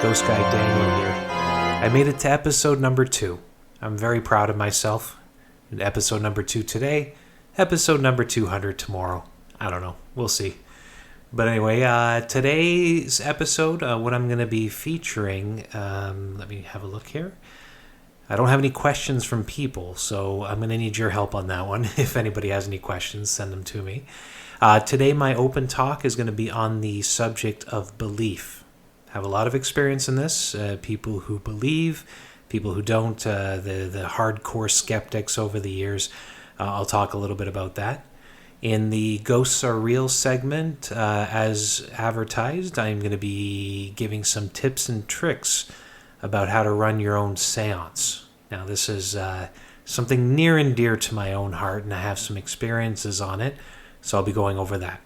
Ghost Guy Daniel here. I made it to episode number 2. I'm very proud of myself. Episode number 2 today, episode number 200 tomorrow. I don't know. We'll see. But anyway, today's episode, what I'm going to be featuring, let me have a look here. I don't have any questions from people, so I'm going to need your help on that one. If anybody has any questions, send them to me. Today, my open talk is going to be on the subject of belief. I have a lot of experience in this. People who believe, people who don't, the hardcore skeptics over the years. I'll talk a little bit about that. In the Ghosts Are Real segment, as advertised, I'm going to be giving some tips and tricks about how to run your own seance. Now, this is something near and dear to my own heart, and I have some experiences on it, so I'll be going over that.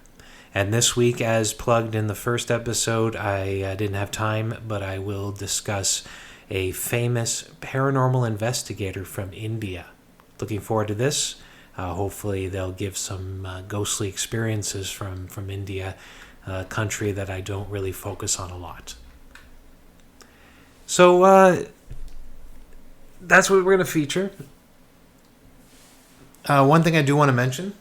And this week, as plugged in the first episode, I didn't have time, but I will discuss a famous paranormal investigator from India. Looking forward to this. Hopefully they'll give some ghostly experiences from India, a country that I don't really focus on a lot. So that's what we're going to feature. One thing I do want to mention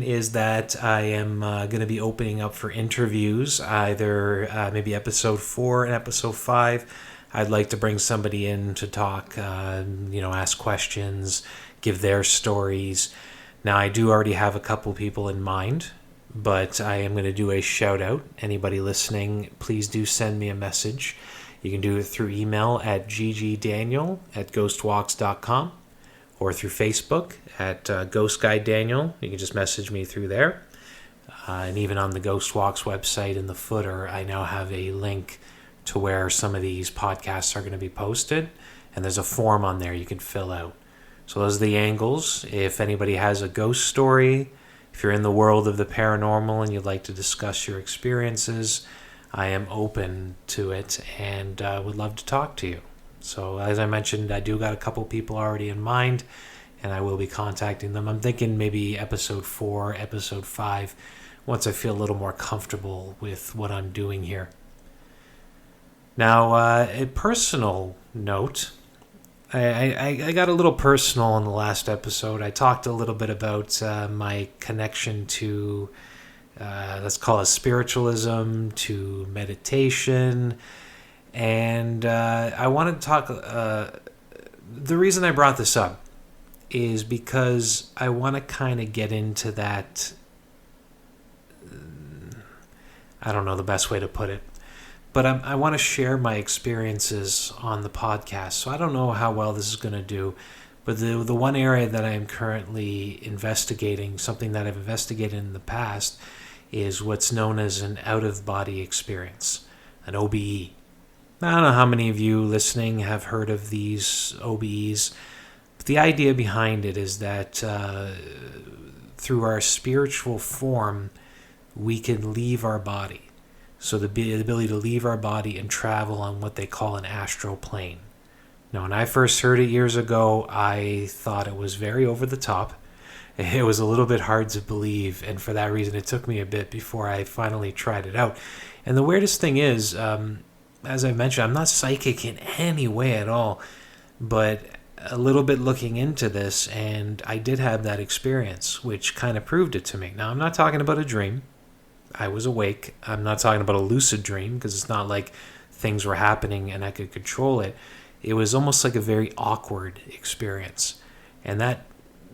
is that I am going to be opening up for interviews, either maybe episode 4 and episode 5. I'd like to bring somebody in to talk, ask questions, give their stories. Now, I do already have a couple people in mind, but I am going to do a shout out. Anybody listening, please do send me a message. You can do it through email at ggdaniel@ghostwalks.com or through Facebook at Ghost Guy Daniel. You can just message me through there. And even on the Ghost Walks website in the footer, I now have a link to where some of these podcasts are going to be posted. And there's a form on there you can fill out. So those are the angles. If anybody has a ghost story, if you're in the world of the paranormal and you'd like to discuss your experiences, I am open to it and would love to talk to you. So as I mentioned, I do got a couple people already in mind, and I will be contacting them. I'm thinking maybe episode 4, episode 5, once I feel a little more comfortable with what I'm doing here. Now, a personal note, I got a little personal in the last episode. I talked a little bit about my connection to, let's call it spiritualism, to meditation, and I wanted to talk, the reason I brought this up is because I want to kind of get into that, I don't know the best way to put it, but I want to share my experiences on the podcast. So I don't know how well this is going to do, but the one area that I am currently investigating, something that I've investigated in the past, is what's known as an out-of-body experience, an OBE. Now, I don't know how many of you listening have heard of these OBEs, but the idea behind it is that through our spiritual form, we can leave our body. So the ability to leave our body and travel on what they call an astral plane. Now, when I first heard it years ago, I thought it was very over the top. It was a little bit hard to believe, and for that reason, it took me a bit before I finally tried it out. And the weirdest thing is, as I mentioned, I'm not psychic in any way at all, but a little bit looking into this, and I did have that experience, which kind of proved it to me. Now, I'm not talking about a dream. I was awake. I'm not talking about a lucid dream, because it's not like things were happening and I could control it. It was almost like a very awkward experience. And that,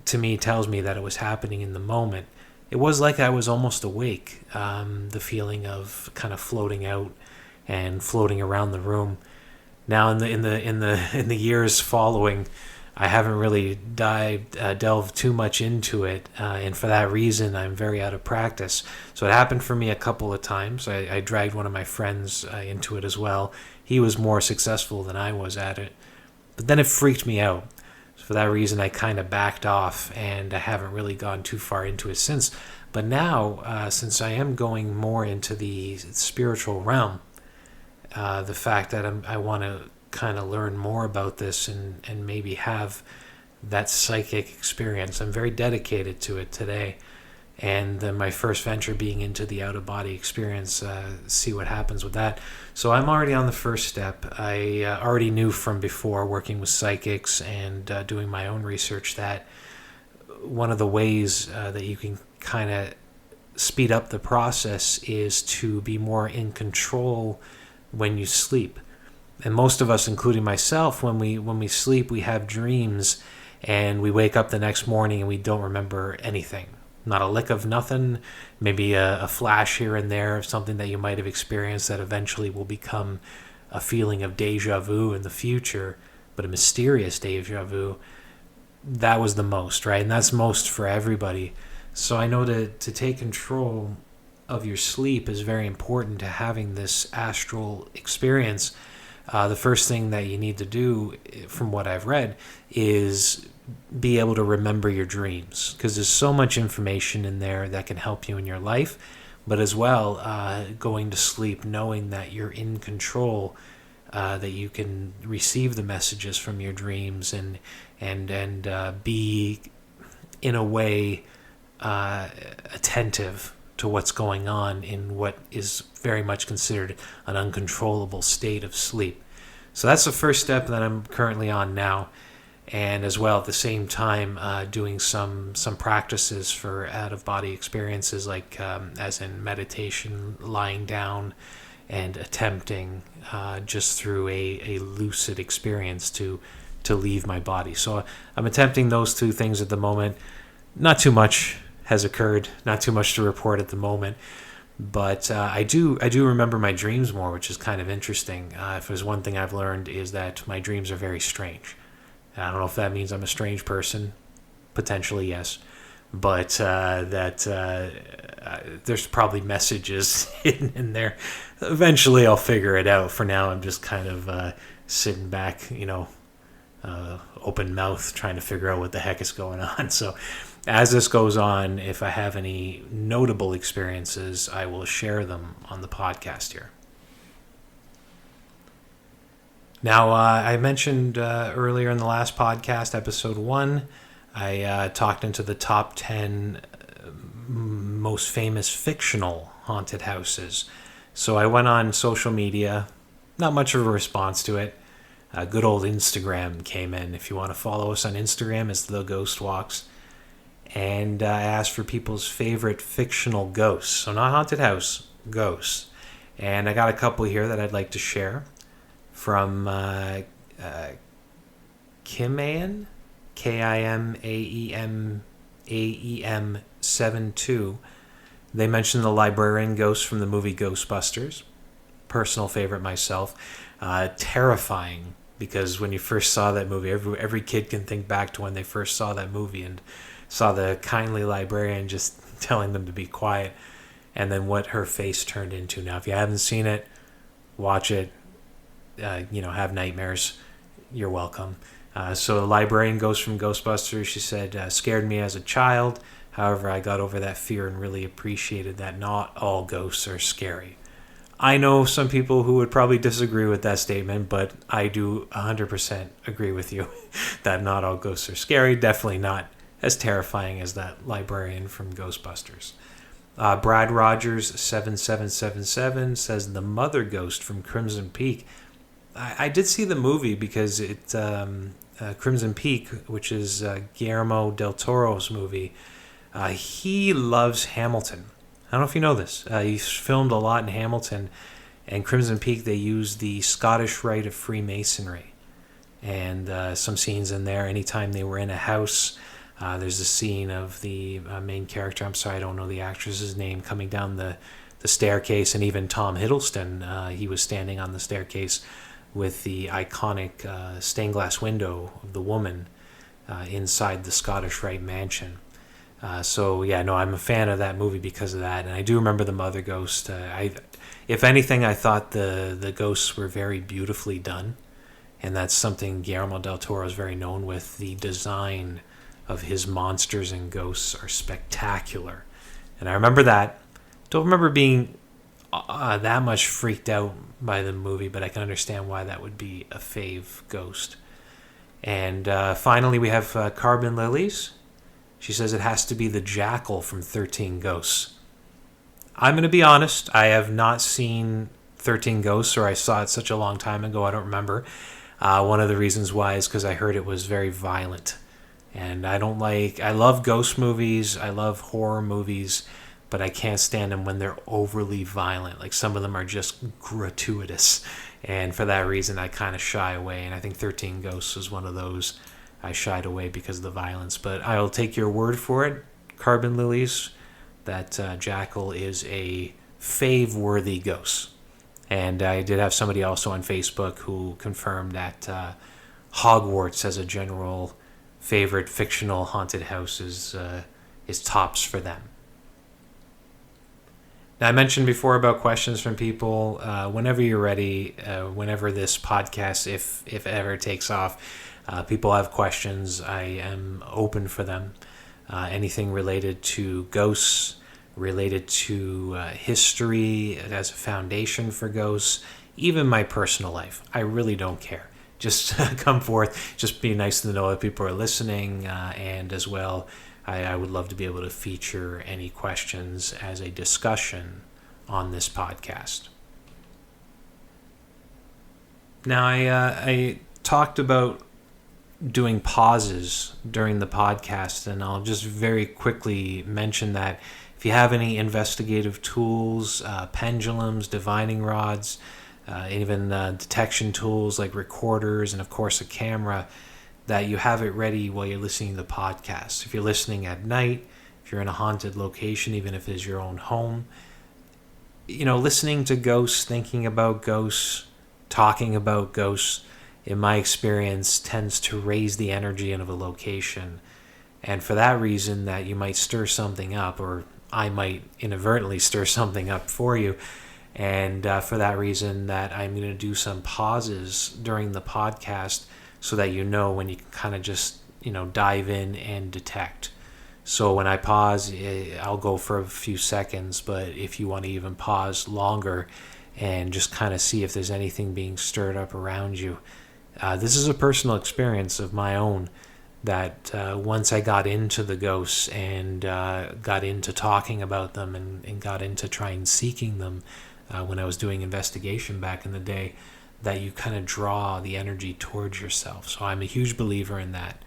to me, tells me that it was happening in the moment. It was like I was almost awake. The feeling of kind of floating out and floating around the room. Now, in the years following, I haven't really delved too much into it, and for that reason, I'm very out of practice. So it happened for me a couple of times. I dragged one of my friends into it as well. He was more successful than I was at it, but then it freaked me out. So for that reason, I kind of backed off, and I haven't really gone too far into it since. But now, since I am going more into the spiritual realm, the fact that I want to kind of learn more about this and maybe have that psychic experience. I'm very dedicated to it today, and then my first venture being into the out-of-body experience, see what happens with that. So I'm already on the first step. I already knew from before working with psychics and doing my own research that one of the ways that you can kind of speed up the process is to be more in control when you sleep. And most of us, including myself, when we sleep, we have dreams, and we wake up the next morning and we don't remember anything. Not a lick of nothing, maybe a flash here and there of something that you might have experienced that eventually will become a feeling of deja vu in the future, but a mysterious deja vu. That was the most, right? And that's most for everybody. So I know to take control of your sleep is very important to having this astral experience. The first thing that you need to do, from what I've read, is be able to remember your dreams, because there's so much information in there that can help you in your life, but as well, going to sleep knowing that you're in control, that you can receive the messages from your dreams and be in a way attentive to what's going on in what is very much considered an uncontrollable state of sleep. So that's the first step that I'm currently on now. And as well, at the same time, doing some practices for out-of-body experiences, like as in meditation, lying down, and attempting just through a lucid experience to leave my body. So I'm attempting those two things at the moment. Not too much has occurred, not too much to report at the moment, but I do remember my dreams more, which is kind of interesting. If there's one thing I've learned, is that my dreams are very strange. I don't know if that means I'm a strange person. Potentially, yes. But there's probably messages hidden in there. Eventually, I'll figure it out. For now, I'm just kind of sitting back, open mouth, trying to figure out what the heck is going on. So as this goes on, if I have any notable experiences, I will share them on the podcast here. Now, I mentioned earlier in the last podcast, episode 1, I talked into the top 10 most famous fictional haunted houses. So I went on social media, not much of a response to it. Good old Instagram came in. If you want to follow us on Instagram, it's The Ghost Walks. And I asked for people's favorite fictional ghosts. So not haunted house, ghosts. And I got a couple here that I'd like to share. From Kimaem, KIMAEM72. They mentioned the librarian ghost from the movie Ghostbusters. Personal favorite myself. Terrifying, because when you first saw that movie, every kid can think back to when they first saw that movie and saw the kindly librarian just telling them to be quiet, and then what her face turned into. Now, if you haven't seen it, watch it. Have nightmares, you're welcome. So the librarian ghost from Ghostbusters, she said, scared me as a child. However, I got over that fear and really appreciated that not all ghosts are scary. I know some people who would probably disagree with that statement, but I do 100% agree with you that not all ghosts are scary. Definitely not as terrifying as that librarian from Ghostbusters. Brad Rogers 7777 says the mother ghost from Crimson Peak. I did see the movie because it Crimson Peak, which is Guillermo del Toro's movie. He loves Hamilton. I don't know if you know this. He's filmed a lot in Hamilton, and Crimson Peak, they use the Scottish Rite of Freemasonry, and some scenes in there. Anytime they were in a house, there's a scene of the main character. I'm sorry, I don't know the actress's name, coming down the staircase, and even Tom Hiddleston, he was standing on the staircase with the iconic stained glass window of the woman inside the Scottish Rite mansion. I'm a fan of that movie because of that. And I do remember the mother ghost. If anything, I thought the ghosts were very beautifully done. And that's something Guillermo del Toro is very known with. The design of his monsters and ghosts are spectacular. And I remember that. Don't remember being that much freaked out by the movie, but I can understand why that would be a fave ghost. And finally, we have Carbon Lilies. She says it has to be the jackal from 13 Ghosts. I'm going to be honest, I have not seen 13 Ghosts, or I saw it such a long time ago, I don't remember. One of the reasons why is because I heard it was very violent. And I love ghost movies, I love horror movies, but I can't stand them when they're overly violent. Like, some of them are just gratuitous. And for that reason, I kind of shy away. And I think 13 Ghosts was one of those I shied away because of the violence. But I'll take your word for it, Carbon Lilies, that Jackal is a fave-worthy ghost. And I did have somebody also on Facebook who confirmed that Hogwarts, as a general favorite fictional haunted house, is tops for them. Now, I mentioned before about questions from people. Whenever you're ready, whenever this podcast, if it ever takes off, people have questions, I am open for them. Anything related to ghosts, related to history as a foundation for ghosts, even my personal life. I really don't care. Just come forth. Just be nice to know that people are listening, and as well, I would love to be able to feature any questions as a discussion on this podcast. Now, I talked about doing pauses during the podcast, and I'll just very quickly mention that if you have any investigative tools, pendulums, divining rods, even detection tools like recorders, and of course a camera, that you have it ready while you're listening to the podcast. If you're listening at night, if you're in a haunted location, even if it is your own home, listening to ghosts, thinking about ghosts, talking about ghosts, in my experience, tends to raise the energy of a location. And for that reason, that you might stir something up, or I might inadvertently stir something up for you. And for that reason, that I'm going to do some pauses during the podcast so that when you can kind of just, dive in and detect. So when I pause, I'll go for a few seconds, but if you want to even pause longer and just kind of see if there's anything being stirred up around you. This is a personal experience of my own, that once I got into the ghosts and got into talking about them and got into trying seeking them when I was doing investigation back in the day, that you kind of draw the energy towards yourself. So I'm a huge believer in that.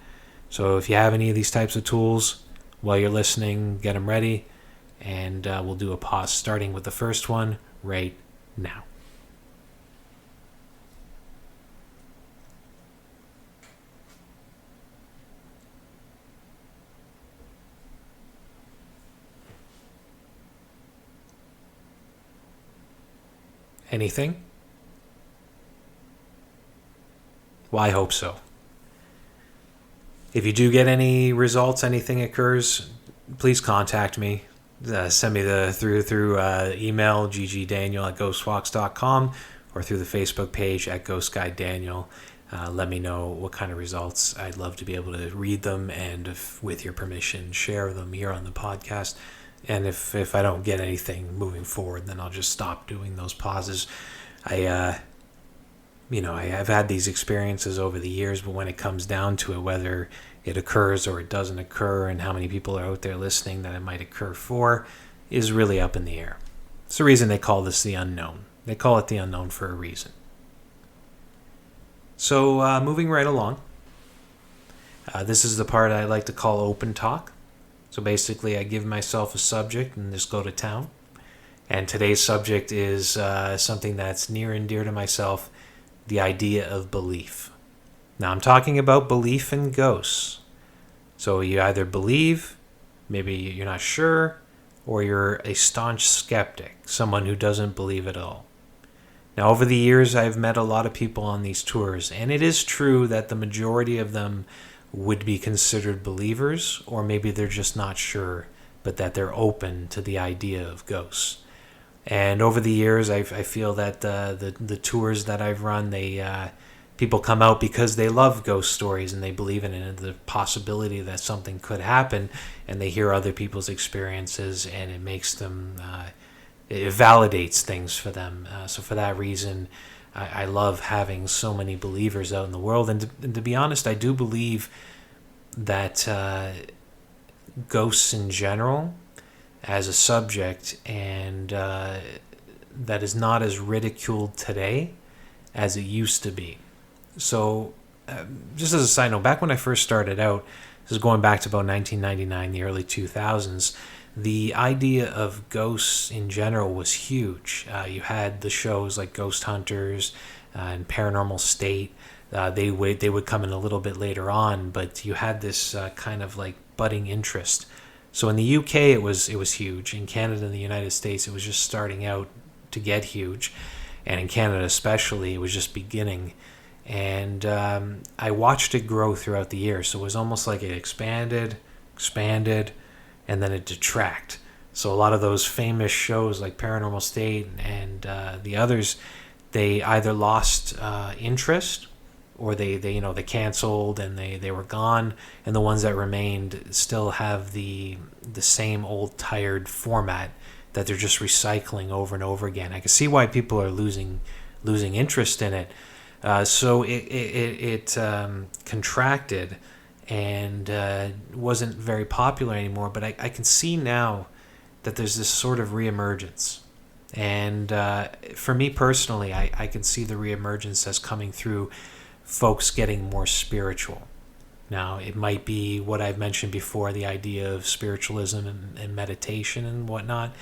So if you have any of these types of tools, while you're listening, get them ready, and we'll do a pause starting with the first one right now. Anything? Well, I hope so. If you do get any results, anything occurs, please contact me. Send me through email, ggdaniel@ghostwalks.com, or through the Facebook page at Ghost Guide Daniel. Let me know what kind of results. I'd love to be able to read them, and with your permission, share them here on the podcast. And if I don't get anything moving forward, then I'll just stop doing those pauses. I've had these experiences over the years, but when it comes down to it, whether it occurs or it doesn't occur, and how many people are out there listening that it might occur for, is really up in the air. It's the reason they call this the unknown. They call it the unknown for a reason. So moving right along, this is the part I like to call open talk. So basically, I give myself a subject and just go to town. And today's subject is something that's near and dear to myself, the idea of belief. Now, I'm talking about belief in ghosts. So you either believe, maybe you're not sure, or you're a staunch skeptic, someone who doesn't believe at all. Now, over the years, I've met a lot of people on these tours, and it is true that the majority of them would be considered believers, or maybe they're just not sure, but that they're open to the idea of ghosts. And over the years, I feel that the tours that I've run, people come out because they love ghost stories and they believe in it and the possibility that something could happen, and they hear other people's experiences, and it makes them, it validates things for them. So for that reason, I love having so many believers out in the world. And to be honest, I do believe that ghosts in general as a subject, and that is not as ridiculed today as it used to be. So, just as a side note, back when I first started out, this is going back to about 1999, the early 2000s, the idea of ghosts in general was huge. You had the shows like Ghost Hunters and Paranormal State. They would come in a little bit later on, but you had this kind of like budding interest. So in the UK it was huge. In Canada and the United States it was just starting out to get huge, and in Canada especially it was just beginning. And I watched it grow throughout the years. So it was almost like it expanded, and then it detract. So a lot of those famous shows like Paranormal State and the others, they either lost interest, or they canceled and they were gone, and the ones that remained still have the same old tired format that they're just recycling over and over again. I can see why people are losing interest in it. So it contracted and wasn't very popular anymore. But I can see now that there's this sort of reemergence. And for me personally, I can see the reemergence as coming through folks getting more spiritual. Now, it might be what I've mentioned before, the idea of spiritualism and meditation and whatnot.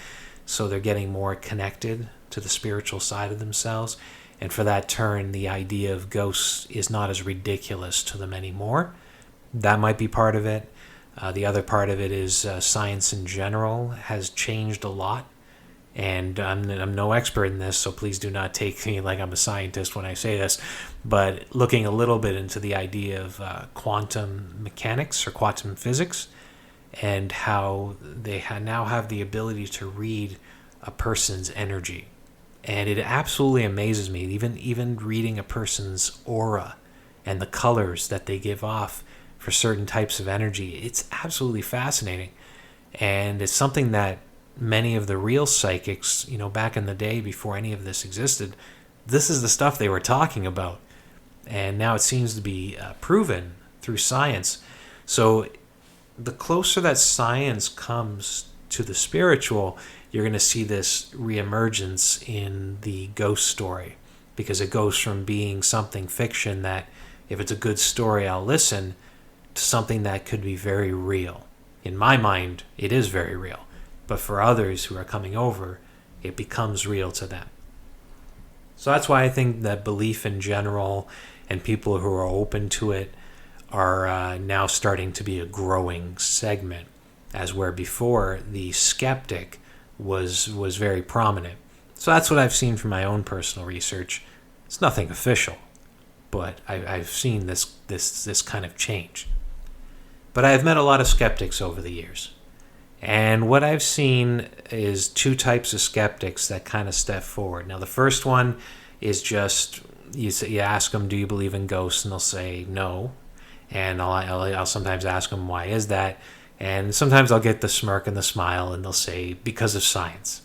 So they're getting more connected to the spiritual side of themselves. And for that turn, the idea of ghosts is not as ridiculous to them anymore. That might be part of it. The other part of it is science in general has changed a lot. And I'm no expert in this, so please do not take me like I'm a scientist when I say this. But looking a little bit into the idea of quantum mechanics or quantum physics, and how they now have the ability to read a person's energy. And it absolutely amazes me, even reading a person's aura and the colors that they give off for certain types of energy. It's absolutely fascinating. And it's something that many of the real psychics, back in the day before any of this existed, this is the stuff they were talking about. And now it seems to be proven through science. So the closer that science comes to the spiritual, you're going to see this reemergence in the ghost story, because it goes from being something fiction that, if it's a good story, I'll listen, to something that could be very real. In my mind, it is very real. But for others who are coming over, it becomes real to them. So that's why I think that belief in general and people who are open to it are now starting to be a growing segment, as where before the skeptic was very prominent. So that's what I've seen from my own personal research. It's nothing official, but I've seen this kind of change. But I've met a lot of skeptics over the years. And what I've seen is two types of skeptics that kind of step forward. Now, the first one is just, you ask them, do you believe in ghosts? And they'll say no. And I'll sometimes ask them, why is that? And sometimes I'll get the smirk and the smile, and they'll say, because of science.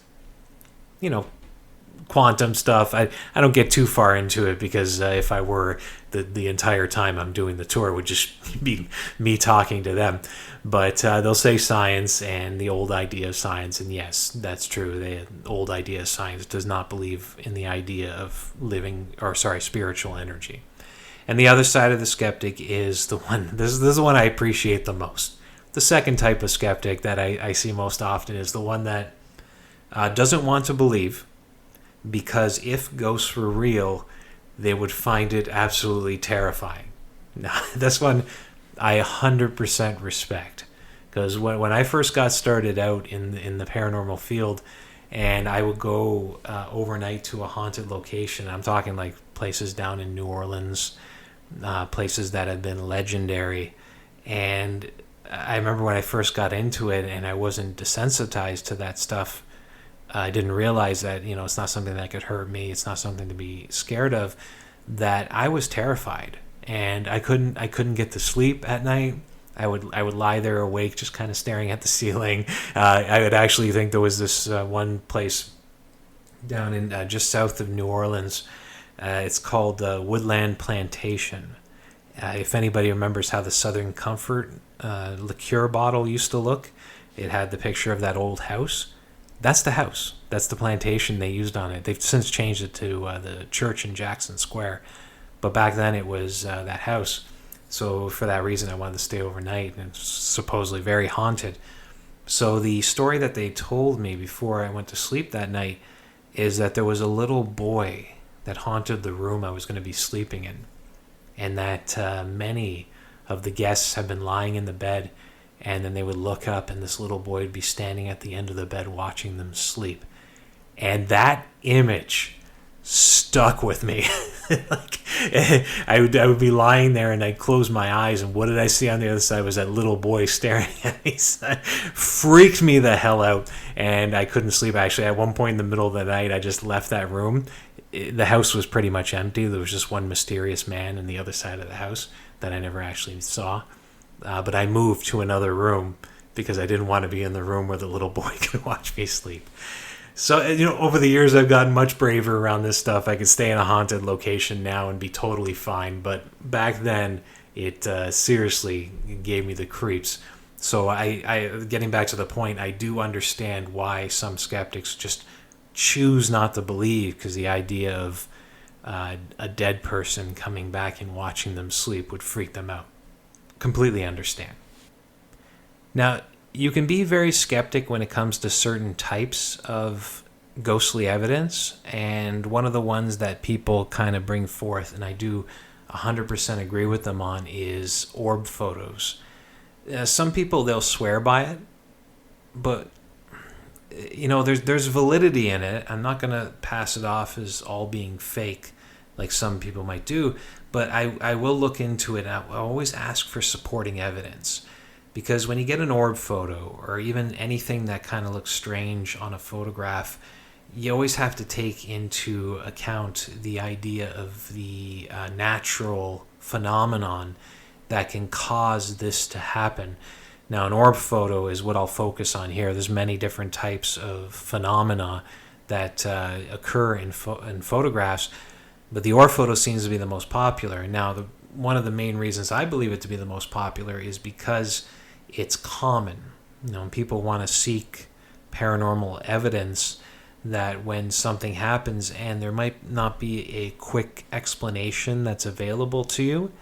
Quantum stuff. I don't get too far into it, because if I were, the entire time I'm doing the tour would just be me talking to them. But they'll say science and the old idea of science, and yes, that's true. The old idea of science does not believe in the idea of spiritual energy. And the other side of the skeptic is the one, this is the one I appreciate the most. The second type of skeptic that I see most often is the one that doesn't want to believe, because if ghosts were real, they would find it absolutely terrifying. Now, this one I 100% respect, because when I first got started out in the paranormal field, and I would go overnight to a haunted location, I'm talking like places down in New Orleans, places that have been legendary, and I remember when I first got into it and I wasn't desensitized to that stuff, I didn't realize that, it's not something that could hurt me. It's not something to be scared of, that I was terrified, and I couldn't get to sleep at night. I would lie there awake, just kind of staring at the ceiling. I would actually think there was this one place down in just south of New Orleans. It's called Woodland Plantation. If anybody remembers how the Southern Comfort liqueur bottle used to look, it had the picture of that old house. That's the house. That's the plantation they used on it. They've since changed it to the church in Jackson Square. But back then it was that house. So for that reason, I wanted to stay overnight, and it's supposedly very haunted. So the story that they told me before I went to sleep that night is that there was a little boy that haunted the room I was going to be sleeping in, and that many of the guests had been lying in the bed, and then they would look up and this little boy would be standing at the end of the bed watching them sleep. And that image stuck with me. Like, I would be lying there and I'd close my eyes, and what did I see on the other side was that little boy staring at me. Freaked me the hell out, and I couldn't sleep. Actually, at one point in the middle of the night, I just left that room. The house was pretty much empty. There was just one mysterious man on the other side of the house that I never actually saw. But I moved to another room because I didn't want to be in the room where the little boy could watch me sleep. So, over the years, I've gotten much braver around this stuff. I could stay in a haunted location now and be totally fine. But back then, it seriously gave me the creeps. So, I getting back to the point, I do understand why some skeptics just choose not to believe, because the idea of a dead person coming back and watching them sleep would freak them out. Completely understand. Now, you can be very skeptic when it comes to certain types of ghostly evidence, and one of the ones that people kind of bring forth, and I do 100% agree with them on, is orb photos. Some people, they'll swear by it, but there's validity in it. I'm not going to pass it off as all being fake like some people might do, but I will look into it. I always ask for supporting evidence. Because when you get an orb photo, or even anything that kind of looks strange on a photograph, you always have to take into account the idea of the natural phenomenon that can cause this to happen. Now, an orb photo is what I'll focus on here. There's many different types of phenomena that occur in photographs, but the orb photo seems to be the most popular. Now, one of the main reasons I believe it to be the most popular is because it's common. People want to seek paranormal evidence that when something happens and there might not be a quick explanation that's available to you,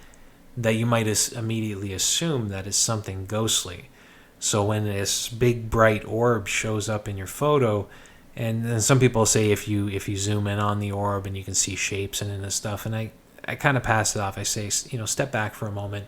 that you might immediately assume that it's something ghostly. So when this big bright orb shows up in your photo, and then some people say if you zoom in on the orb and you can see shapes and stuff, and I kind of pass it off. I say, step back for a moment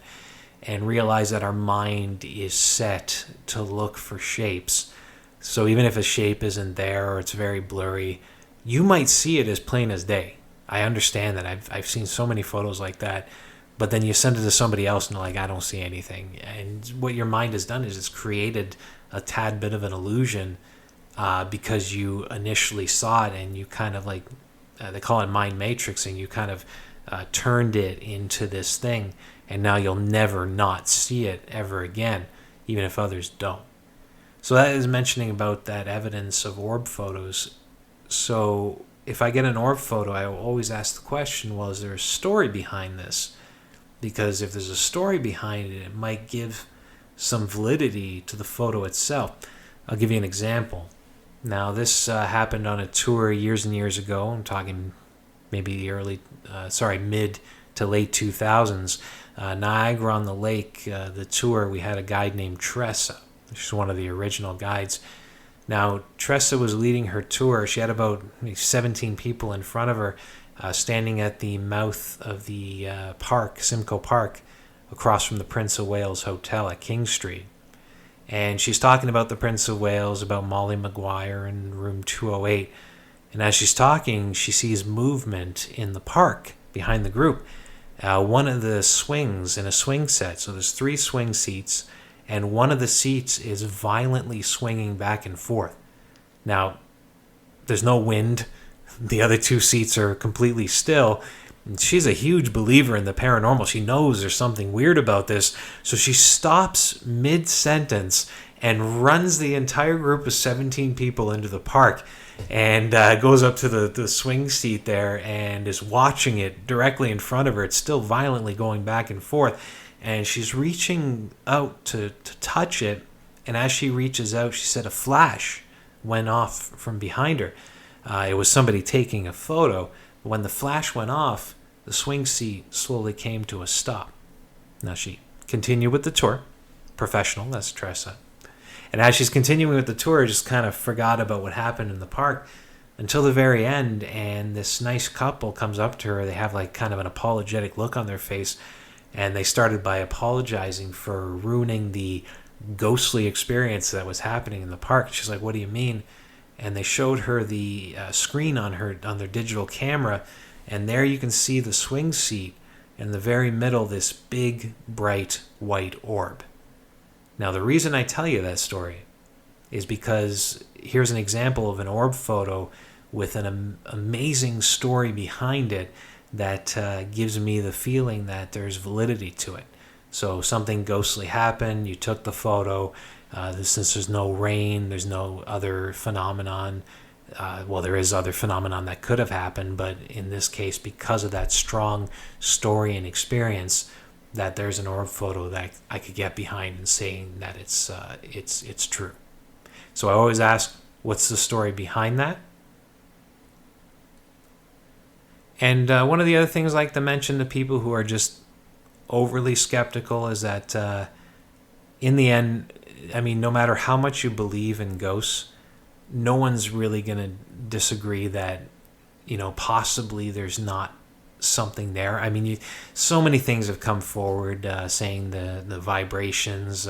and realize that our mind is set to look for shapes. So even if a shape isn't there or it's very blurry, you might see it as plain as day. I understand that. I've seen so many photos like that, but then you send it to somebody else and they're like, I don't see anything. And what your mind has done is it's created a tad bit of an illusion because you initially saw it, and you kind of they call it mind matrixing. You kind of turned it into this thing, and now you'll never not see it ever again, even if others don't. So that is mentioning about that evidence of orb photos. So if I get an orb photo, I will always ask the question, well, is there a story behind this? Because if there's a story behind it, it might give some validity to the photo itself. I'll give you an example. Now, this happened on a tour years and years ago. I'm talking maybe mid to late 2000s. Niagara on the Lake, the tour, we had a guide named Tressa. She's one of the original guides. Now, Tressa was leading her tour. She had about 17 people in front of her, standing at the mouth of the park, Simcoe Park, across from the Prince of Wales Hotel at King Street. And she's talking about the Prince of Wales, about Molly Maguire in room 208. And as she's talking, she sees movement in the park behind the group. One of the swings in a swing set, so there's 3 swing seats, and one of the seats is violently swinging back and forth. Now, there's no wind. The other 2 seats are completely still. And she's a huge believer in the paranormal. She knows there's something weird about this. So she stops mid-sentence and runs the entire group of 17 people into the park, and goes up to the swing seat there and is watching it directly in front of her. It's still violently going back and forth, and she's reaching out to touch it, and as she reaches out, she said a flash went off from behind her. It was somebody taking a photo. When the flash went off, the swing seat slowly came to a stop. Now she continued with the tour. Professional, let's stress that. And as she's continuing with the tour, just kind of forgot about what happened in the park until the very end, and this nice couple comes up to her. They have like kind of an apologetic look on their face, and they started by apologizing for ruining the ghostly experience that was happening in the park. She's like, "What do you mean?" And they showed her the screen on their digital camera, and there you can see the swing seat, in the very middle, this big, bright, white orb. Now, the reason I tell you that story is because here's an example of an orb photo with an amazing story behind it that gives me the feeling that there's validity to it. So something ghostly happened, you took the photo, since there's no rain, there's no other phenomenon. Well, there is other phenomenon that could have happened, but in this case, because of that strong story and experience, that there's an orb photo that I could get behind and saying that it's true. So I always ask, what's the story behind that? And one of the other things I like to mention to people who are just overly skeptical is that in the end, I mean, no matter how much you believe in ghosts, no one's really going to disagree that, possibly there's not something there. I mean, so many things have come forward saying the vibrations,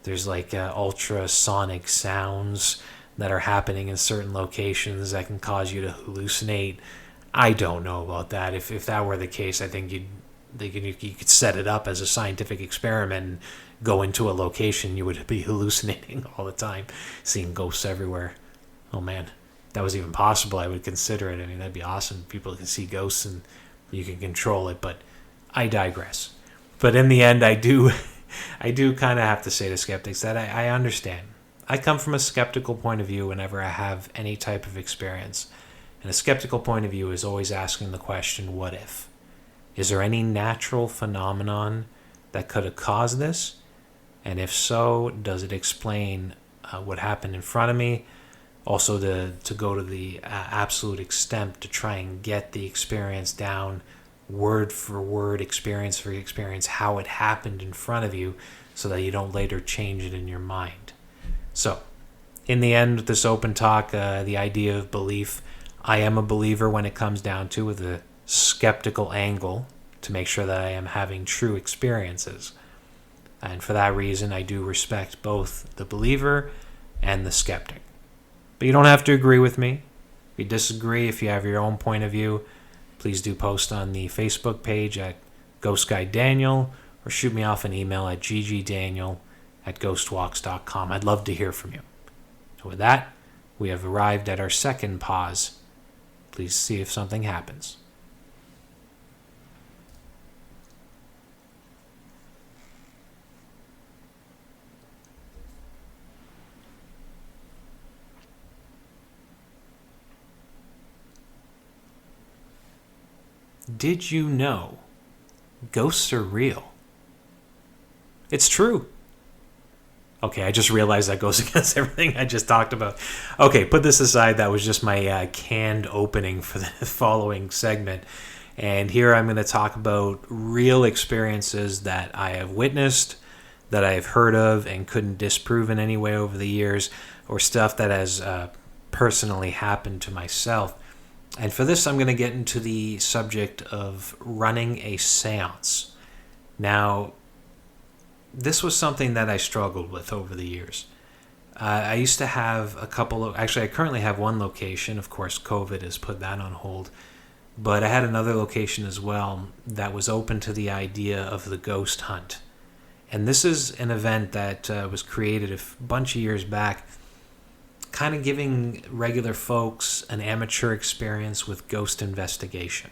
there's like ultrasonic sounds that are happening in certain locations that can cause you to hallucinate. I don't know about that. If that were the case, I think you could set it up as a scientific experiment and go into a location, you would be hallucinating all the time, seeing ghosts everywhere. Oh man, if that was even possible, I would consider it. I mean, that'd be awesome. People can see ghosts and you can control it, but I digress. But in the end, I do kind of have to say to skeptics that I understand. I come from a skeptical point of view whenever I have any type of experience. And a skeptical point of view is always asking the question, what if? Is there any natural phenomenon that could have caused this? And if so, does it explain what happened in front of me? Also, to go to the absolute extent to try and get the experience down, word for word, experience for experience, how it happened in front of you, so that you don't later change it in your mind. So, in the end, with this open talk, the idea of belief, I am a believer when it comes down to with a skeptical angle to make sure that I am having true experiences. And for that reason, I do respect both the believer and the skeptic. But you don't have to agree with me. If you disagree, if you have your own point of view, please do post on the Facebook page at Ghost Guy Daniel, or shoot me off an email at ggdaniel@ghostwalks.com. I'd love to hear from you. So with that, we have arrived at our second pause. Please see if something happens. Did you know ghosts are real? It's true. Okay, I just realized that goes against everything I just talked about. Okay, put this aside. That was just my canned opening for the following segment. And here I'm going to talk about real experiences that I have witnessed, that I have heard of and couldn't disprove in any way over the years, or stuff that has personally happened to myself. And for this, I'm going to get into the subject of running a seance. Now, this was something that I struggled with over the years. I used to have a couple of, actually I currently have one location. Of course, COVID has put that on hold. But I had another location as well that was open to the idea of the ghost hunt. And this is an event that was created a bunch of years back, kind of giving regular folks an amateur experience with ghost investigation.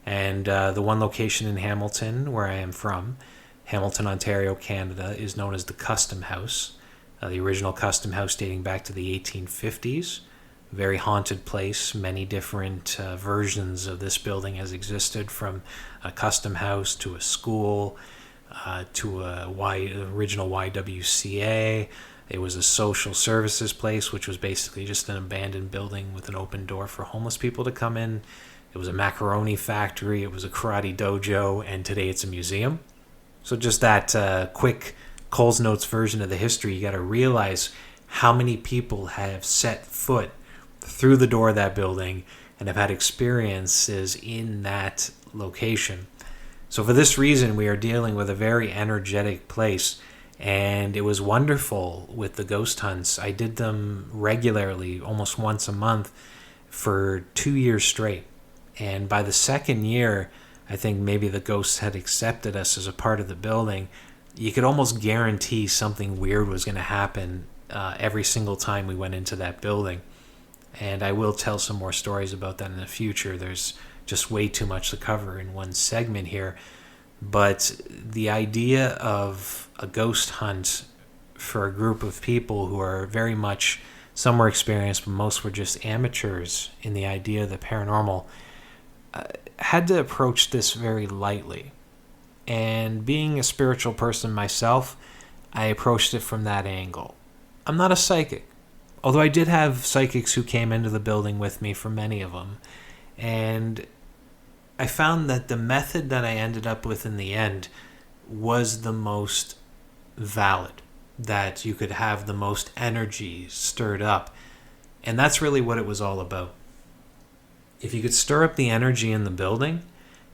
And the one location in Hamilton, where I am from, Hamilton, Ontario, Canada, is known as the Custom House. The original custom house dating back to the 1850s. Very haunted place. Many different versions of this building has existed, from a custom house to a school to a original YWCA. It was a social services place, which was basically just an abandoned building with an open door for homeless people to come in. It was a macaroni factory. It was a karate dojo, and today it's a museum. So just that quick Coles Notes version of the history, you got to realize how many people have set foot through the door of that building and have had experiences in that location. So for this reason, we are dealing with a very energetic place, and it was wonderful with the ghost hunts. I did them regularly, almost once a month, for 2 years straight. And by the second year, I think maybe the ghosts had accepted us as a part of the building. You could almost guarantee something weird was going to happen every single time we went into that building. And I will tell some more stories about that in the future. There's just way too much to cover in one segment here. But the idea of a ghost hunt for a group of people who are very much, some were experienced, but most were just amateurs in the idea of the paranormal, had to approach this very lightly. And being a spiritual person myself, I approached it from that angle. I'm not a psychic, although I did have psychics who came into the building with me for many of them. And I found that the method that I ended up with in the end was the most valid, that you could have the most energy stirred up. And that's really what it was all about. If you could stir up the energy in the building,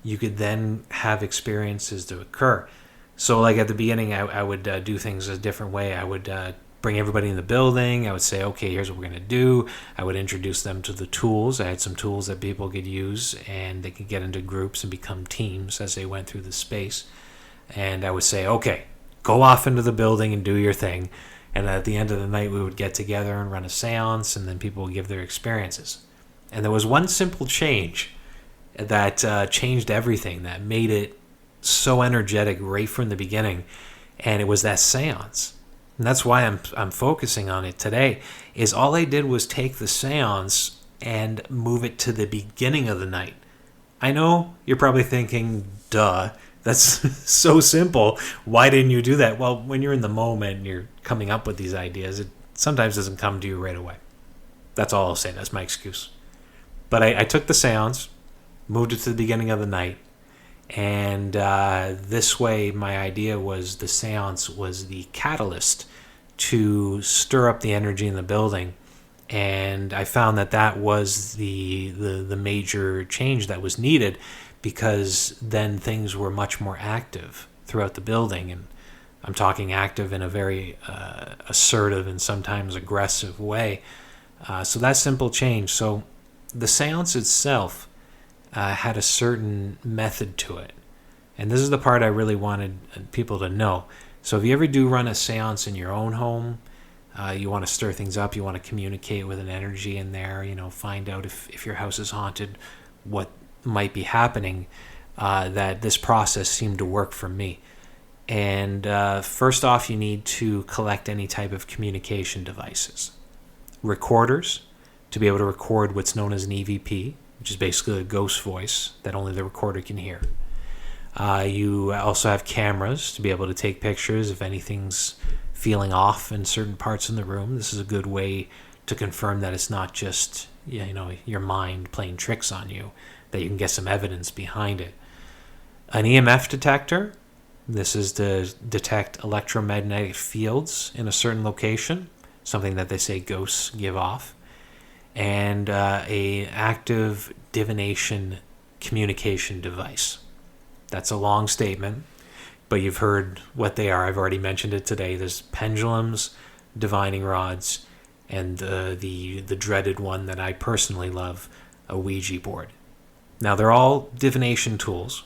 you could then have experiences to occur. So like at the beginning, I would do things a different way. I would bring everybody in the building. I would say, okay, here's what we're going to do. I would introduce them to the tools. I had some tools that people could use, and they could get into groups and become teams as they went through the space. And I would say, okay, go off into the building and do your thing. And at the end of the night, we would get together and run a seance, and then people would give their experiences. And there was one simple change that changed everything, that made it so energetic right from the beginning, and it was that seance. And that's why I'm focusing on it today, is all I did was take the seance and move it to the beginning of the night. I know you're probably thinking, duh, that's so simple. Why didn't you do that? Well, when you're in the moment and you're coming up with these ideas, it sometimes doesn't come to you right away. That's all I'll say. That's my excuse. But I took the seance, moved it to the beginning of the night, and this way my idea was the seance was the catalyst to stir up the energy in the building. And I found that was the major change that was needed, because then things were much more active throughout the building. And I'm talking active in a very assertive and sometimes aggressive way. So that simple change. So the seance itself had a certain method to it. And this is the part I really wanted people to know. So if you ever do run a seance in your own home, you want to stir things up, you want to communicate with an energy in there, find out if your house is haunted, what might be happening, that this process seemed to work for me. And first off, you need to collect any type of communication devices. Recorders, to be able to record what's known as an EVP, which is basically a ghost voice that only the recorder can hear. You also have cameras to be able to take pictures if anything's feeling off in certain parts in the room. This is a good way to confirm that it's not just your mind playing tricks on you, that you can get some evidence behind it. An EMF detector. This is to detect electromagnetic fields in a certain location, something that they say ghosts give off. And a active divination communication device. That's a long statement, but you've heard what they are. I've already mentioned it today. There's pendulums, divining rods, and the dreaded one that I personally love, a Ouija board. Now, they're all divination tools.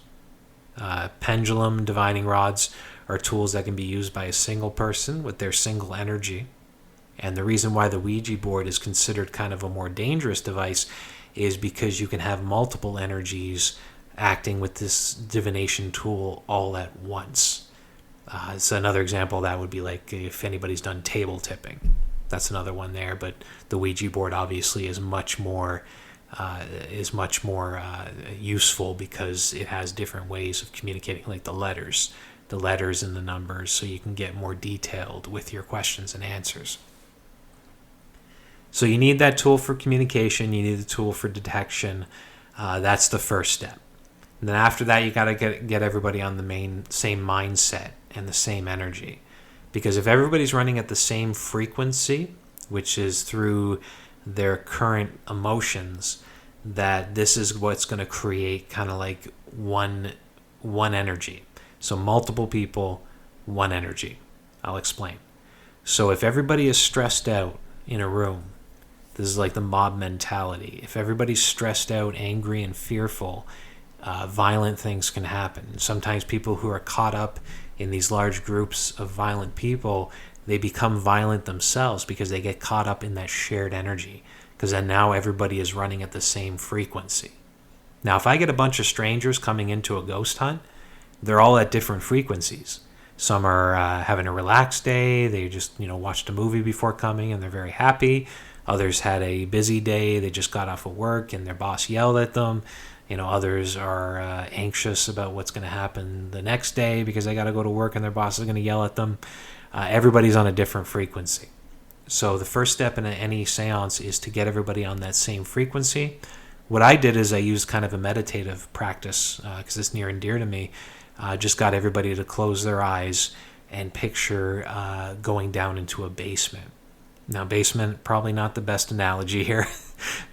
Pendulum, divining rods are tools that can be used by a single person with their single energy. And the reason why the Ouija board is considered kind of a more dangerous device is because you can have multiple energies acting with this divination tool all at once. It's another example that would be like if anybody's done table tipping. That's another one there, but the Ouija board obviously is much more useful because it has different ways of communicating, like the letters and the numbers, so you can get more detailed with your questions and answers. So you need that tool for communication. You need the tool for detection. That's the first step. And then after that, you got to get everybody on the same mindset and the same energy. Because if everybody's running at the same frequency, which is through their current emotions, that this is what's going to create kind of like one energy. So multiple people, one energy. I'll explain. So if everybody is stressed out in a room, this is like the mob mentality. If everybody's stressed out, angry, and fearful, violent things can happen. Sometimes people who are caught up in these large groups of violent people, they become violent themselves because they get caught up in that shared energy. Because then now everybody is running at the same frequency. Now, if I get a bunch of strangers coming into a ghost hunt, they're all at different frequencies. Some are having a relaxed day. They just watched a movie before coming and they're very happy. Others had a busy day. They just got off of work and their boss yelled at them. Others are anxious about what's going to happen the next day because they got to go to work and their boss is going to yell at them. Everybody's on a different frequency. So the first step in any seance is to get everybody on that same frequency. What I did is I used kind of a meditative practice because it's near and dear to me. Just got everybody to close their eyes and picture going down into a basement. Now, basement, probably not the best analogy here,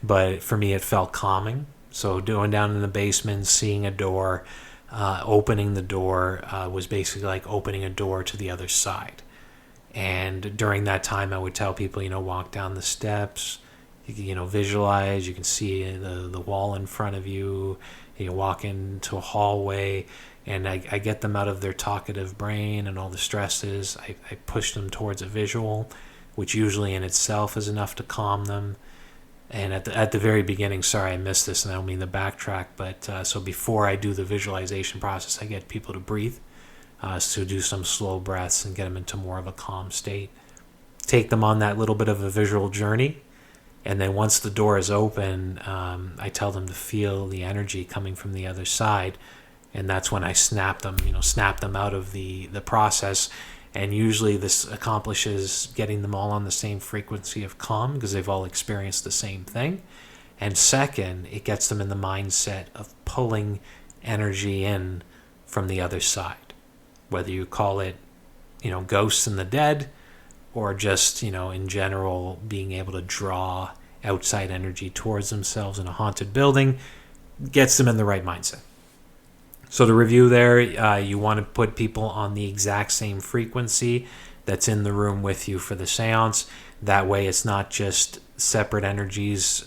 but for me it felt calming. So going down in the basement, seeing a door, opening the door was basically like opening a door to the other side. And during that time, I would tell people, walk down the steps, visualize, you can see the wall in front of you, you walk into a hallway, and I get them out of their talkative brain and all the stresses. I push them towards a visual, which usually in itself is enough to calm them. And at the very beginning, sorry I missed this and I don't mean to backtrack, but so before I do the visualization process, I get people to breathe. So do some slow breaths and get them into more of a calm state. Take them on that little bit of a visual journey. And then once the door is open, I tell them to feel the energy coming from the other side. And that's when I snap them out of the process. And usually this accomplishes getting them all on the same frequency of calm because they've all experienced the same thing. And second, it gets them in the mindset of pulling energy in from the other side. Whether you call it, ghosts and the dead, or just, in general, being able to draw outside energy towards themselves in a haunted building, gets them in the right mindset. So to review there, you want to put people on the exact same frequency that's in the room with you for the seance. That way it's not just separate energies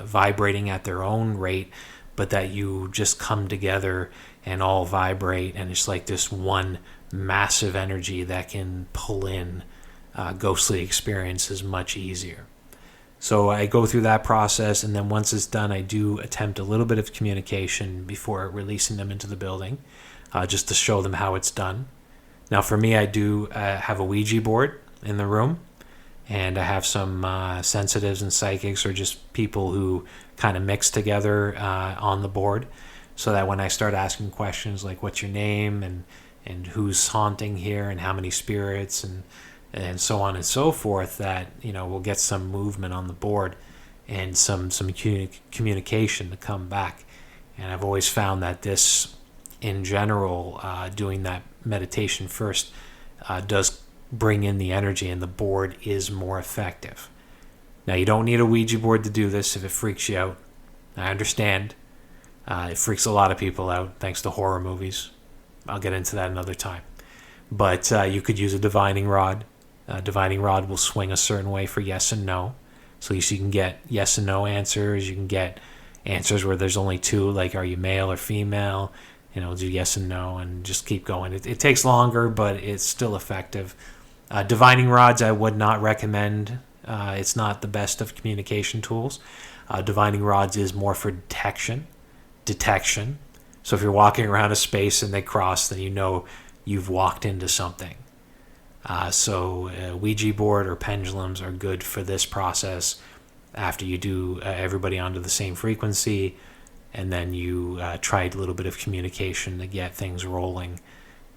vibrating at their own rate, but that you just come together and all vibrate, and it's like this one massive energy that can pull in ghostly experiences much easier. So I go through that process, and then once it's done, I do attempt a little bit of communication before releasing them into the building, just to show them how it's done. Now for me, I do have a Ouija board in the room, and I have some sensitives and psychics, or just people who kind of mix together on the board, so that when I start asking questions like what's your name and who's haunting here and how many spirits and so on and so forth, that we'll get some movement on the board and some communication to come back. And I've always found that this, in general, doing that meditation first does bring in the energy, and the board is more effective. Now, you don't need a Ouija board to do this if it freaks you out. I understand. It freaks a lot of people out thanks to horror movies. I'll get into that another time. But you could use a divining rod. A divining rod will swing a certain way for yes and no. So you can get yes and no answers. You can get answers where there's only two, like are you male or female? Do yes and no, and just keep going. It takes longer, but it's still effective. Divining rods I would not recommend. It's not the best of communication tools. Divining rods is more for detection. So if you're walking around a space and they cross, then you you've walked into something. So Ouija board or pendulums are good for this process. After you do everybody onto the same frequency, and then you try a little bit of communication to get things rolling.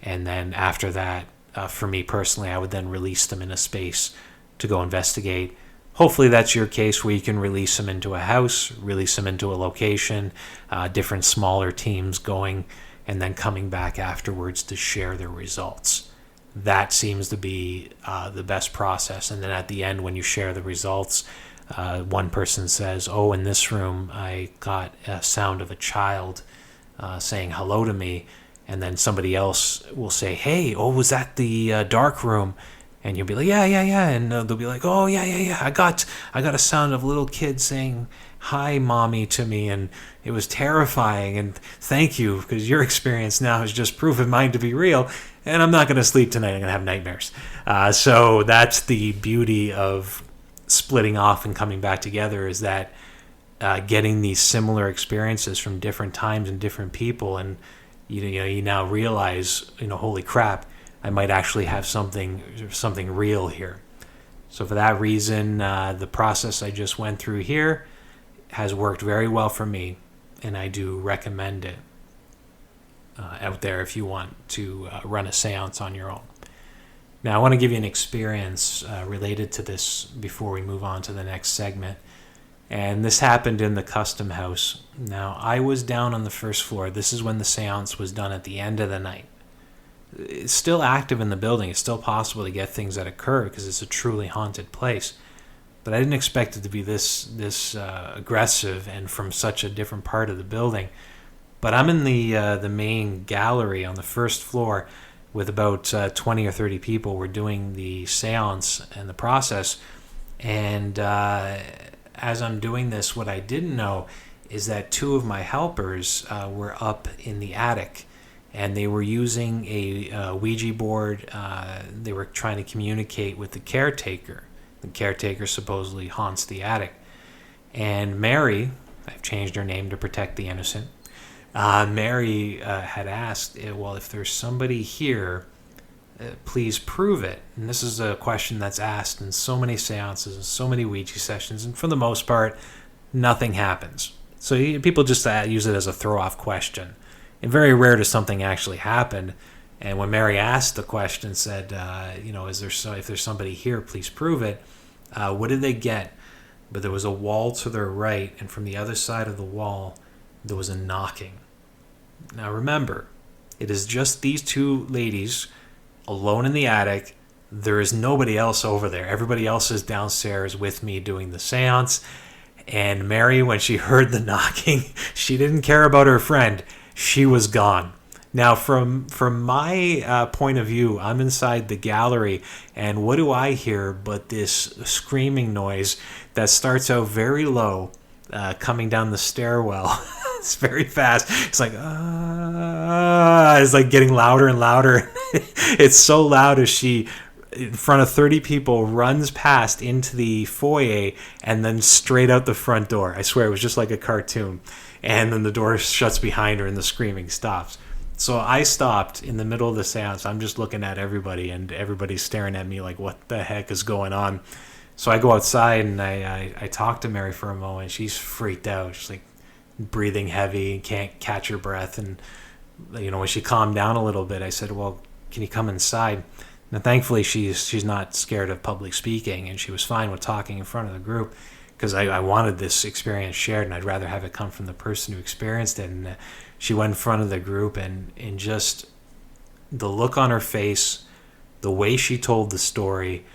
And then after that, for me personally, I would then release them in a space to go investigate. Hopefully that's your case, where you can release them into a house, release them into a location, different smaller teams going, and then coming back afterwards to share their results. That seems to be the best process. And then at the end, when you share the results, one person says, oh, in this room, I got a sound of a child saying hello to me. And then somebody else will say, hey, oh, was that the dark room? And you'll be like, yeah. And they'll be like, oh, yeah. I got a sound of a little kid saying, hi, mommy, to me. And it was terrifying. And thank you, because your experience now has just proven mine to be real. And I'm not going to sleep tonight. I'm going to have nightmares. So that's the beauty of splitting off and coming back together, is that getting these similar experiences from different times and different people. And you now realize, holy crap, I might actually have something real here. So for that reason, the process I just went through here has worked very well for me, and I do recommend it out there if you want to run a seance on your own. Now, I want to give you an experience related to this before we move on to the next segment. And this happened in the custom house. Now, I was down on the first floor. This is when the seance was done at the end of the night. It's still active in the building. It's still possible to get things that occur because it's a truly haunted place. But I didn't expect it to be this aggressive and from such a different part of the building. But I'm in the main gallery on the first floor with about 20 or 30 people. We're doing the seance and the process. And as I'm doing this, what I didn't know is that two of my helpers were up in the attic, and they were using a Ouija board. They were trying to communicate with the caretaker. The caretaker supposedly haunts the attic. And Mary, I've changed her name to protect the innocent, Mary had asked, well, if there's somebody here, please prove it. And this is a question that's asked in so many seances and so many Ouija sessions, and for the most part, nothing happens. So people just use it as a throw-off question. And very rare does something actually happen. And when Mary asked the question, said, if there's somebody here, please prove it. What did they get? But there was a wall to their right, and from the other side of the wall, there was a knocking. Now remember, it is just these two ladies alone in the attic. There is nobody else over there. Everybody else is downstairs with me doing the seance. And Mary, when she heard the knocking, she didn't care about her friend. She was gone. Now, from my point of view, I'm inside the gallery, and what do I hear but this screaming noise that starts out very low, coming down the stairwell. It's very fast. It's like, it's like getting louder and louder. It's so loud as she, in front of 30 people, runs past into the foyer and then straight out the front door. I swear, it was just like a cartoon. And then the door shuts behind her and the screaming stops. So I stopped in the middle of the seance. I'm just looking at everybody, and everybody's staring at me like, what the heck is going on? So I go outside and I talk to Mary for a moment. She's freaked out. She's like breathing heavy and can't catch her breath. And when she calmed down a little bit, I said, well, can you come inside? Now, thankfully, she's not scared of public speaking, and she was fine with talking in front of the group, because I wanted this experience shared, and I'd rather have it come from the person who experienced it. And she went in front of the group, and just the look on her face, the way she told the story,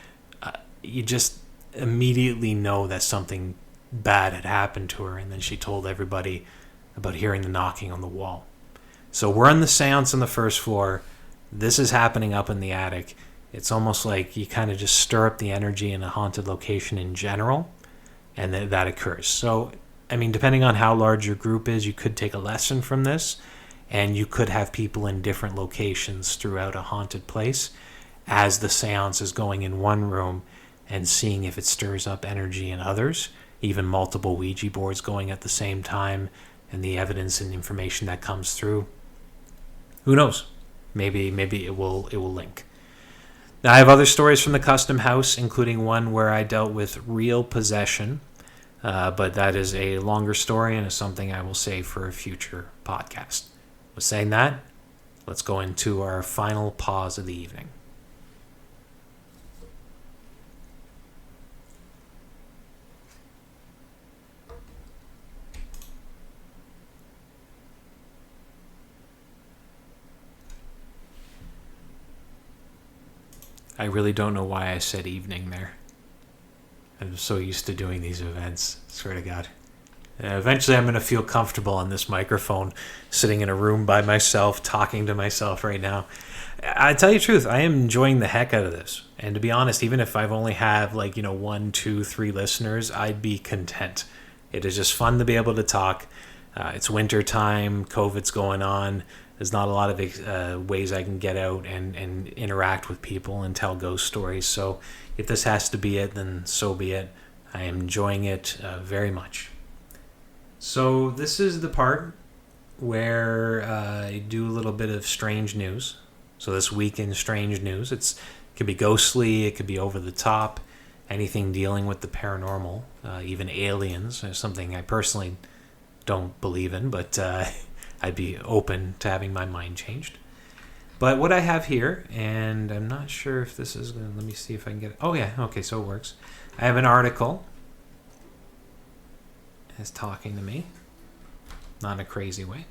you just immediately know that something bad had happened to her. And then she told everybody about hearing the knocking on the wall. So we're in the seance on the first floor. This is happening up in the attic. It's almost like you kind of just stir up the energy in a haunted location in general, and that occurs. So, I mean, depending on how large your group is, you could take a lesson from this, and you could have people in different locations throughout a haunted place as the seance is going in one room and seeing if it stirs up energy in others, even multiple Ouija boards going at the same time, and the evidence and information that comes through. Who knows? maybe it will link. Now, I have other stories from the custom house, including one where I dealt with real possession, but that is a longer story and is something I will save for a future podcast. With saying that, let's go into our final pause of the evening. I really don't know why I said evening there. I'm so used to doing these events, swear to God. Eventually I'm going to feel comfortable on this microphone, sitting in a room by myself, talking to myself right now. I tell you the truth, I am enjoying the heck out of this. And to be honest, even if I've only have 1, 2, 3 listeners, I'd be content. It is just fun to be able to talk. It's winter time, COVID's going on. There's not a lot of ways I can get out and interact with people and tell ghost stories. So if this has to be it, then so be it. I am enjoying it very much. So this is the part where I do a little bit of strange news. So this week in strange news, it could be ghostly, it could be over the top, anything dealing with the paranormal, even aliens, is something I personally don't believe in, but I'd be open to having my mind changed. But what I have here, and I'm not sure if this is going to, let me see if I can get it. Oh yeah, okay, so it works. I have an article. It's talking to me. Not in a crazy way.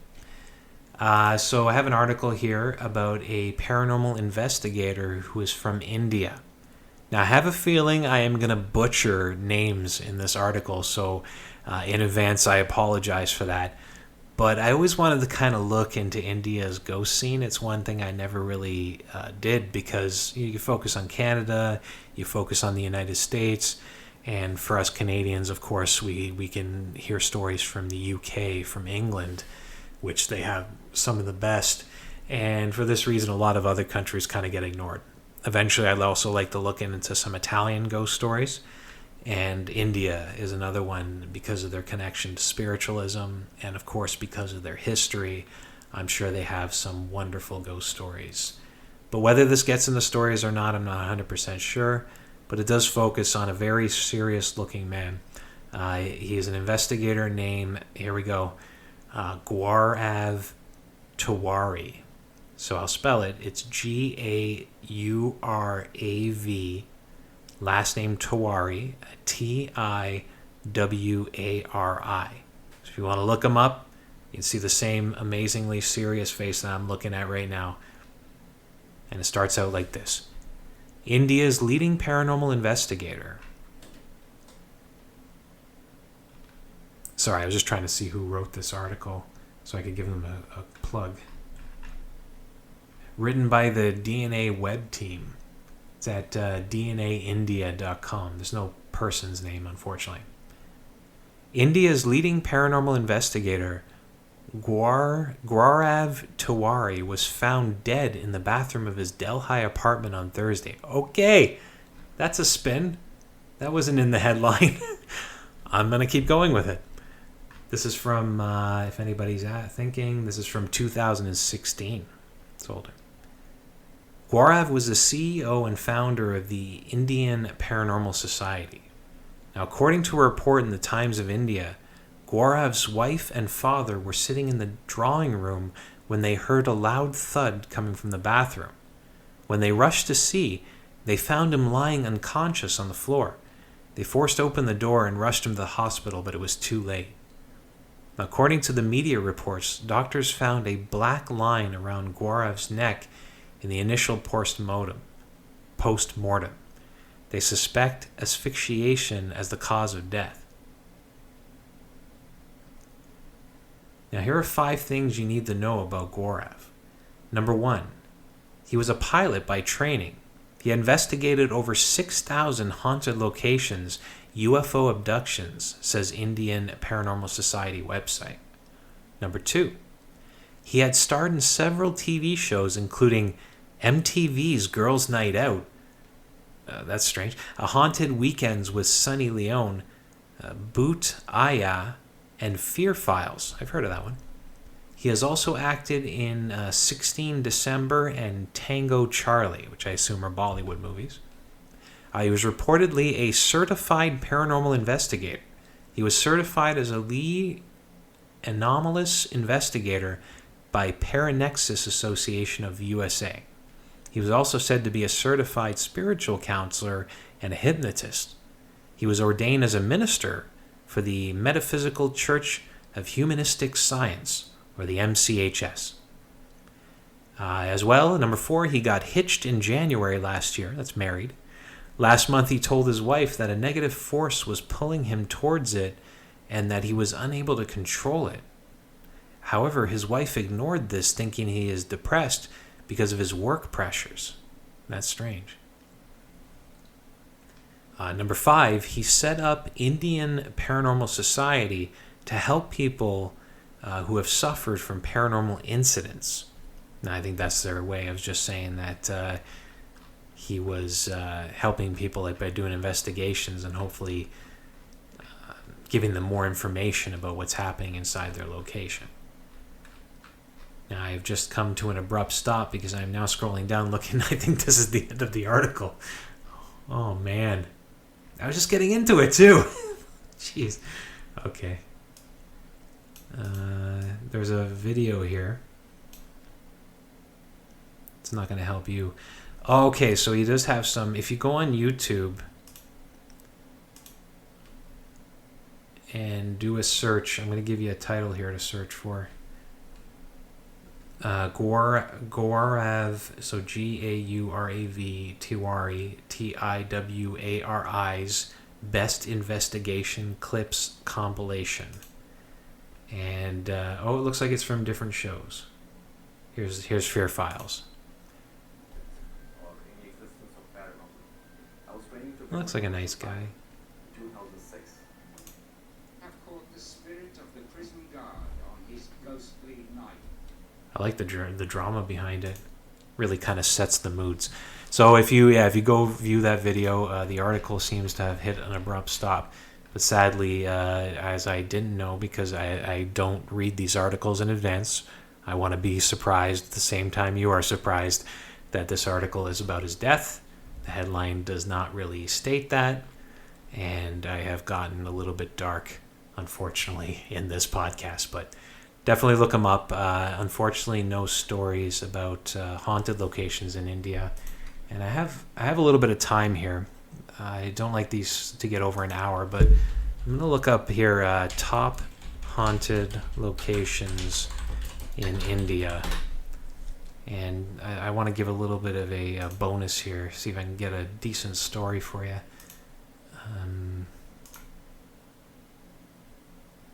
So I have an article here about a paranormal investigator who is from India. Now I have a feeling I am going to butcher names in this article, so in advance I apologize for that. But I always wanted to kind of look into India's ghost scene. It's one thing I never really did, because you focus on Canada, you focus on the United States, and for us Canadians, of course, we can hear stories from the UK, from England, which they have some of the best. And for this reason, a lot of other countries kind of get ignored. Eventually, I'd also like to look into some Italian ghost stories. And India is another one because of their connection to spiritualism, and of course because of their history. I'm sure they have some wonderful ghost stories. But whether this gets in the stories or not, I'm not 100% sure. But it does focus on a very serious looking man. He is an investigator named, here we go, Gaurav Tiwari. So I'll spell it. It's Gaurav, last name Tiwari, Tiwari. So if you want to look him up, you can see the same amazingly serious face that I'm looking at right now. And it starts out like this. India's leading paranormal investigator. Sorry, I was just trying to see who wrote this article so I could give them a plug. Written by the DNA web team. It's at dnaindia.com. There's no person's name, unfortunately. India's leading paranormal investigator, Gaurav Tiwari, was found dead in the bathroom of his Delhi apartment on Thursday. Okay, that's a spin. That wasn't in the headline. I'm going to keep going with it. This is from, if anybody's thinking, this is from 2016. It's older. Gaurav was the CEO and founder of the Indian Paranormal Society. Now, according to a report in the Times of India, Gaurav's wife and father were sitting in the drawing room when they heard a loud thud coming from the bathroom. When they rushed to see, they found him lying unconscious on the floor. They forced open the door and rushed him to the hospital, but it was too late. According to the media reports, doctors found a black line around Gaurav's neck in the initial post-mortem. They suspect asphyxiation as the cause of death. Now, here are 5 things you need to know about Gaurav. Number 1, he was a pilot by training. He investigated over 6,000 haunted locations, UFO abductions, says Indian Paranormal Society website. Number 2, he had starred in several TV shows, including MTV's Girls' Night Out, that's strange, A Haunted Weekends with Sunny Leone, Boot Aya, and Fear Files. I've heard of that one. He has also acted in 16 December and Tango Charlie, which I assume are Bollywood movies. He was reportedly a certified paranormal investigator. He was certified as a lead anomalous investigator by Paranexus Association of USA. He was also said to be a certified spiritual counselor and a hypnotist. He was ordained as a minister for the Metaphysical Church of Humanistic Science, or the MCHS. As well, number 4, he got hitched in January last year. That's married. Last month, he told his wife that a negative force was pulling him towards it and that he was unable to control it. However, his wife ignored this, thinking he is depressed because of his work pressures. That's strange. Number 5, he set up Indian Paranormal Society to help people who have suffered from paranormal incidents. Now, I think that's their way of just saying that he was helping people by doing investigations and hopefully giving them more information about what's happening inside their location. Now, I've just come to an abrupt stop because I'm now scrolling down looking. I think this is the end of the article. Oh, man. I was just getting into it, too. Jeez. Okay. There's a video here. It's not going to help you. Okay, so he does have some. If you go on YouTube and do a search, I'm going to give you a title here to search for. Gaurav, so Gaurav Tiwari, Tiwari's Best Investigation Clips Compilation. And, it looks like it's from different shows. Here's Fear Files. Looks like a nice guy. I like the drama behind it. Really kind of sets the moods. So if you go view that video, the article seems to have hit an abrupt stop. But sadly, as I didn't know, because I don't read these articles in advance, I want to be surprised at the same time you are surprised that this article is about his death. The headline does not really state that, and I have gotten a little bit dark, unfortunately, in this podcast, but definitely look him up. Unfortunately, no stories about haunted locations in India, and I have a little bit of time here. I don't like these to get over an hour, but I'm going to look up here top haunted locations in India. And I want to give a little bit of a bonus here, see if I can get a decent story for you.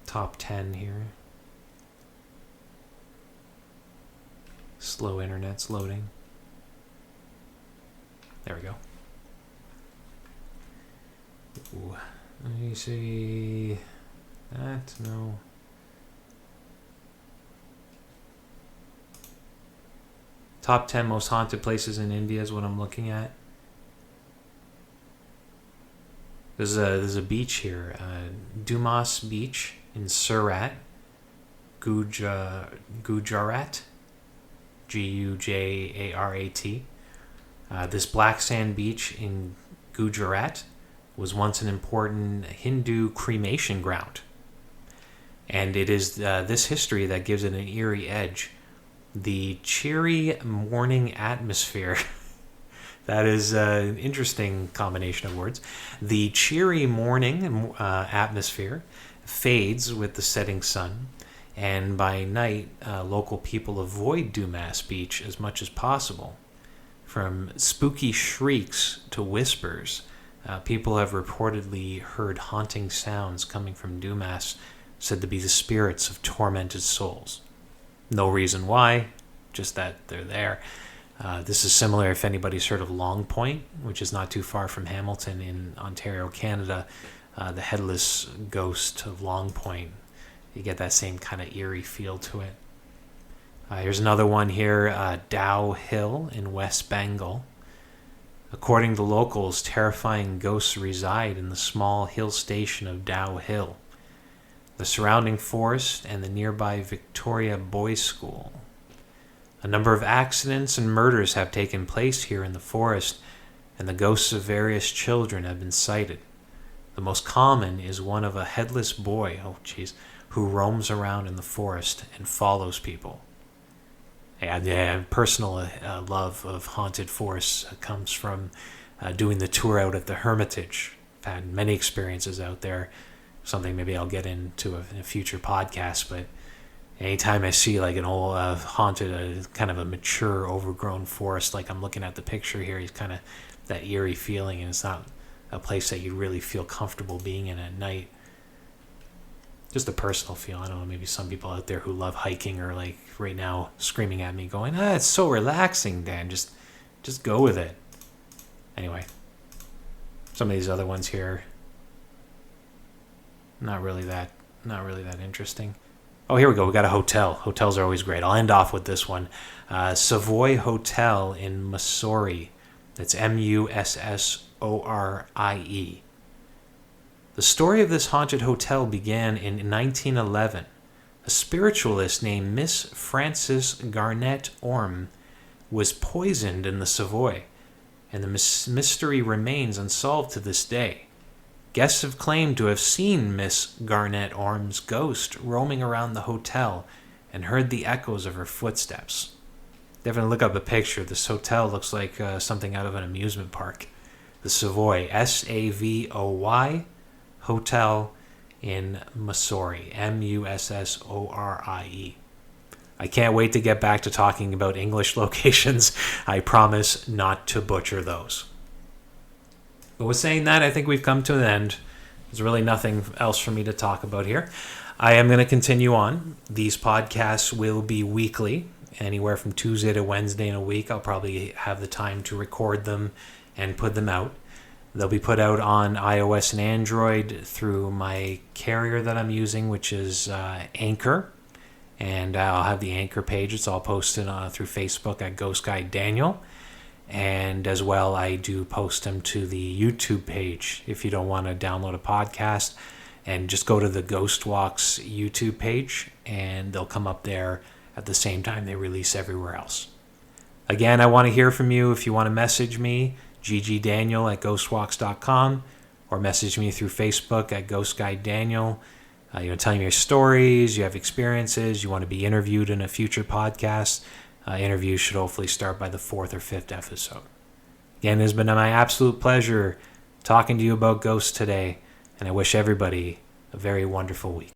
Top 10 here. Slow internet's loading. There we go. Ooh, let me see. That, no. Top 10 most haunted places in India is what I'm looking at. There's a beach here, Dumas Beach in Surat, Gujarat, Gujarat. This black sand beach in Gujarat was once an important Hindu cremation ground. And it is this history that gives it an eerie edge. The cheery morning atmosphere. That is an interesting combination of words. The cheery morning atmosphere fades with the setting sun, and by night, local people avoid Dumas Beach as much as possible. From spooky shrieks to whispers, people have reportedly heard haunting sounds coming from Dumas, said to be the spirits of tormented souls. No reason why, just that they're there. This is similar if anybody's heard of Long Point, which is not too far from Hamilton in Ontario, Canada. The headless ghost of Long Point. You get that same kind of eerie feel to it. Here's another one here, Dow Hill in West Bengal. According to locals, terrifying ghosts reside in the small hill station of Dow Hill. the surrounding forest, and the nearby Victoria Boys' School. A number of accidents and murders have taken place here in the forest, and the ghosts of various children have been sighted. The most common is one of a headless boy, who roams around in the forest and follows people. Personal love of haunted forests comes from doing the tour out at the Hermitage. I've had many experiences out there, something maybe I'll get into in a future podcast, but anytime I see like an old haunted, kind of a mature, overgrown forest, like I'm looking at the picture here, it's kind of that eerie feeling, and it's not a place that you really feel comfortable being in at night. Just a personal feel. I don't know, maybe some people out there who love hiking are like right now screaming at me going, it's so relaxing, Dan. Just go with it. Anyway, some of these other ones here, not really that interesting. Oh, here we go. We got a hotel. Hotels are always great. I'll end off with this one. Savoy Hotel in Mussoorie. That's Mussorie. The story of this haunted hotel began in 1911. A spiritualist named Miss Frances Garnett Orme was poisoned in the Savoy, and the mystery remains unsolved to this day. Guests have claimed to have seen Miss Garnett Orme's ghost roaming around the hotel and heard the echoes of her footsteps. Definitely look up a picture. This hotel looks like something out of an amusement park. The Savoy, Savoy Hotel in Mussoorie, Mussorie. I can't wait to get back to talking about English locations. I promise not to butcher those. But with saying that, I think we've come to an end. There's really nothing else for me to talk about here. I am going to continue on. These podcasts will be weekly, anywhere from Tuesday to Wednesday in a week. I'll probably have the time to record them and put them out. They'll be put out on iOS and Android through my carrier that I'm using, which is Anchor. And I'll have the Anchor page. It's all posted through Facebook at Ghost Guy Daniel. And as well, I do post them to the YouTube page. If you don't want to download a podcast, and just go to the Ghost Walks YouTube page, and they'll come up there at the same time they release everywhere else. Again, I want to hear from you. If you want to message me, ggdaniel@ghostwalks.com, or message me through Facebook at Ghost Guy Daniel. Telling me your stories, you have experiences, you want to be interviewed in a future podcast. Interviews should hopefully start by the 4th or 5th episode. Again, it has been my absolute pleasure talking to you about ghosts today, and I wish everybody a very wonderful week.